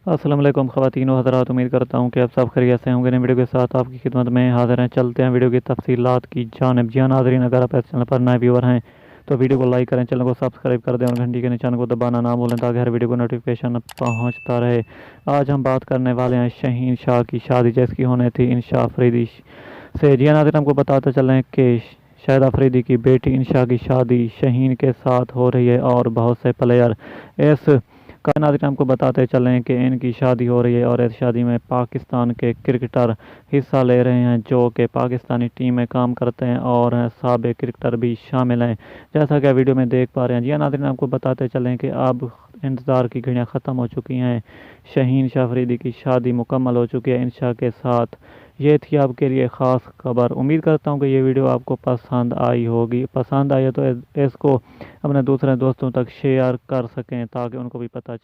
अस्सलाम वालेकुम ख़वातीन व हज़रात, उम्मीद करता हूँ कि आप सब खैरियत से होंगे। नई वीडियो के साथ आपकी खिदमत में हाज़िर हैं। चलते हैं वीडियो की तफसीलात की जानिब। जी हाँ नाज़रीन, अगर आप इस चैनल पर नए व्यूअर हैं तो वीडियो को लाइक करें, चैनल को सब्सक्राइब कर दें और घंटी के निशान को दबाना ना भूलें ताकि हर वीडियो को नोटिफिकेशन पहुँचता रहे। आज हम बात करने वाले हैं शहीन शाह की शादी जिसकी होनी थी इंशा अफरीदी से। जी हाँ नाज़रीन, हमको बताते चलें कि शाहिद अफरीदी की बेटी इंशा की शादी शहीन के साथ हो रही है और बहुत से प्लेयर इस नाज़रीन हमको बताते चलें कि इनकी शादी हो रही है और इस शादी में पाकिस्तान के क्रिकेटर हिस्सा ले रहे हैं जो कि पाकिस्तानी टीम में काम करते हैं और साबिक क्रिकेटर भी शामिल हैं, जैसा कि वीडियो में देख पा रहे हैं। जी हाँ नाज़रीन, आपको बताते चलें कि अब इंतज़ार की घड़ियाँ ख़त्म हो चुकी हैं। शहीन शाह अफरीदी की शादी मुकम्मल हो चुकी है इंशा के साथ। ये थी आपके लिए ख़ास खबर। उम्मीद करता हूँ कि ये वीडियो आपको पसंद आई होगी। पसंद आई है तो इसको अपने दूसरे दोस्तों तक शेयर कर सकें ताकि उनको भी पता